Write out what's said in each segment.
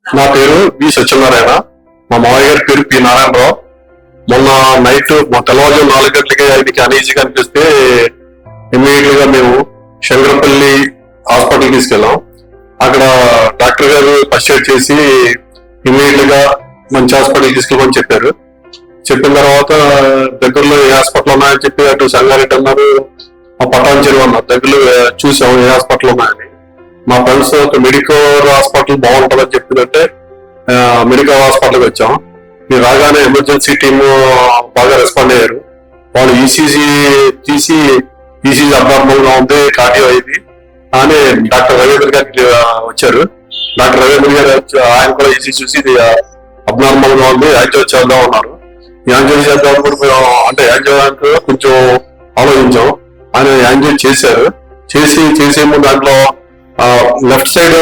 నా పేరు వి సత్యనారాయణ. మా మామయ్య గారి పేరు పి నారాయణరావు. మొన్న నైట్ తెల్లవారుజాము 4 గంటలకి ఆయనకి అనీజీగా అనిపిస్తే ఇమ్మీడియట్ గా మేము శంకరపల్లి హాస్పిటల్ తీసుకెళ్ళాం. అక్కడ డాక్టర్ గారు ఫస్ట్ ఎయిడ్ చేసి ఇమ్మీడియట్ గా మంచి హాస్పిటల్ తీసుకెళ్ళమని చెప్పారు. చెప్పిన తర్వాత దగ్గరలో ఏ హాస్పిటల్ ఉన్నాయని చెప్పి అటు సంగారెడ్డి అన్నారు, ఆ పటాన్ చెరువు అన్నారు. దగ్గరలో చూసాం ఏ హాస్పిటల్ ఉన్నాయని. మా ఫ్రెండ్స్ ఒక మెడికల్ హాస్పిటల్ బాగుంటుందని చెప్పిందంటే మెడికల్ హాస్పిటల్కి వచ్చాం. మీరు రాగానే ఎమర్జెన్సీ టీమ్ బాగా రెస్పాండ్ అయ్యారు. వాళ్ళు ఈసీజీ తీసి ఈసీజీ అబ్నార్మల్ గా ఉంది, కార్డియో అయింది అని డాక్టర్ రవీంద్ర గారికి వచ్చారు. డాక్టర్ రవీంద్ర గారు ఆయన కూడా ఈసీజీ చూసి అబ్నార్మల్ గా ఉంది, యాంజియో చేద్దాం ఉన్నారు. యాంజియో చేద్దాం కూడా మేము అంటే యాంజియో కొంచెం ఆలోచించాం. ఆయన యాంజియో చేశారు. చేసే ముందు దాంట్లో లెఫ్ట్ సైడ్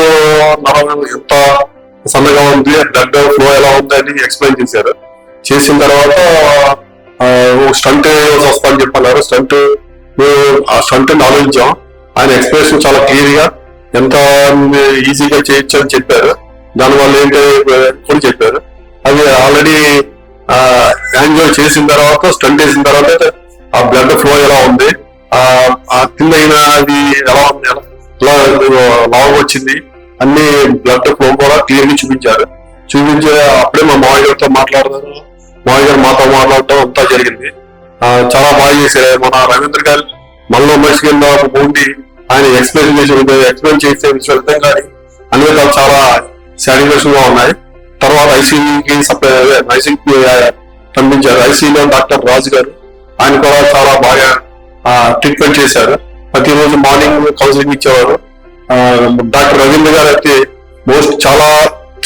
నరం ఎంత సన్నగా ఉంది, బ్లడ్ ఫ్లో ఎలా ఉంది అని ఎక్స్ప్లెయిన్ చేశారు. చేసిన తర్వాత స్టంట్ వస్తుందని చెప్పన్నారు. ఆ స్టంట్ ఆలోచించాం. ఆయన ఎక్స్ప్లెనేషన్ చాలా క్లియర్ గా ఎంత ఈజీగా చేయొచ్చు అని చెప్పారు. దానివల్ల ఏంటి కూడా చెప్పారు. అది ఆల్రెడీ యాంజియో చేసిన తర్వాత స్టంట్ వేసిన తర్వాత ఆ బ్లడ్ ఫ్లో ఎలా ఉంది, ఆ కింద అది ఎలా ఉంది, లావు వచ్చింది, అన్ని బ్లడ్ ఫ్లో కూడా క్లియర్ గా చూపించి అప్పుడే మా మామయ్య గారితో మాట్లాడతారు. మామయ్య గారు మాతో మాట్లాడటం అంతా జరిగింది. చాలా బాగా చేశారు. మన రవీంద్ర గారు మనలో మనిషి కింద ఉండి ఆయన ఎక్స్ప్లెయిన్ చేసే విషయం కానీ అన్ని విధాలు చాలా సాటిస్ఫాక్షన్ గా ఉన్నాయి. తర్వాత ఐసీయూకి పంపించారు. ఐసీయూలో డాక్టర్ రాజు గారు ఆయన కూడా చాలా బాగా ట్రీట్మెంట్ చేశారు. ప్రతిరోజు మార్నింగ్ కౌన్సిలింగ్ ఇచ్చేవారు. డాక్టర్ రవీంద్ర గారు అయితే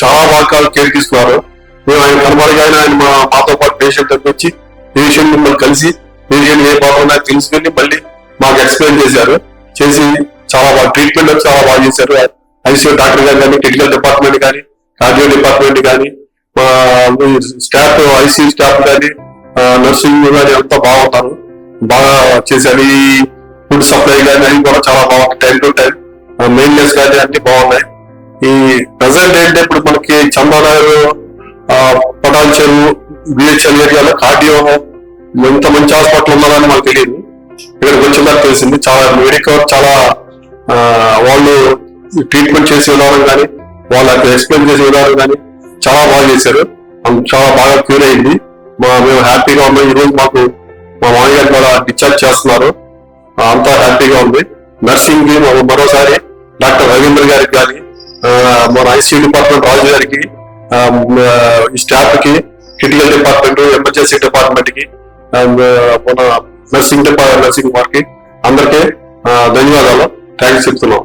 చాలా బాగా కేర్ తీసుకున్నారు. మేము ఆయన కనబడగానే ఆయన మాతో పాటు పేషెంట్ వచ్చి పేషెంట్ మిమ్మల్ని కలిసి పేషెంట్ ఏ బాగున్నా తెలుసుకుని మళ్ళీ మాకు ఎక్స్ప్లెయిన్ చేసి చాలా బాగా ట్రీట్మెంట్ చాలా బాగా చేశారు. ఐసీయూ డాక్టర్ గారు కానీ, క్రిటికల్ డిపార్ట్మెంట్ కానీ, కార్డియో డిపార్ట్మెంట్ కానీ, స్టాఫ్ ఐసీయూ స్టాఫ్ కానీ, నర్సింగ్ కానీ అంతా బాగుంటారు, బాగా చేశారు. ఈ ఫుడ్ సప్లై కానీ అవి కూడా చాలా బాగుంటాయి. టైం టు టైం మెయింటెనెన్స్ కానీ అన్ని బాగున్నాయి. ఈ ప్రజెంట్ ఏంటంటే ఇప్పుడు మనకి చందానగర్, పటాన్ చెరువు, బిహెచ్ఎల్ ఏరియాలో కార్డియో ఎంత మంచి హాస్పిటల్ ఉన్నదని మనకు తెలియదు. ఇక్కడికి వచ్చిన తెలిసింది. చాలా మెడికల్ చాలా వాళ్ళు ట్రీట్మెంట్ చేసే విధానం కానీ, వాళ్ళకి ఎక్స్ప్లెయిన్ చేసే విధానం కానీ చాలా బాగా చేశారు. చాలా బాగా క్యూర్ అయింది. మేము హ్యాపీగా ఉన్నాం. ఈ రోజు మాకు మా మామయ్య గారు కూడా డిశ్చార్జ్ చేస్తున్నారు. అంతా హ్యాపీగా ఉంది. నర్సింగ్ కి మరోసారి డాక్టర్ రవీంద్ర గారికి కానీ, మన ఐసీయూ డిపార్ట్మెంట్ రాజు గారికి, స్టాఫ్ కి, క్రిటికల్ డిపార్ట్మెంట్, ఎమర్జెన్సీ డిపార్ట్మెంట్ కి, మన నర్సింగ్ వారికి అందరికీ ధన్యవాదాలు, థ్యాంక్స్ చెప్తున్నాం.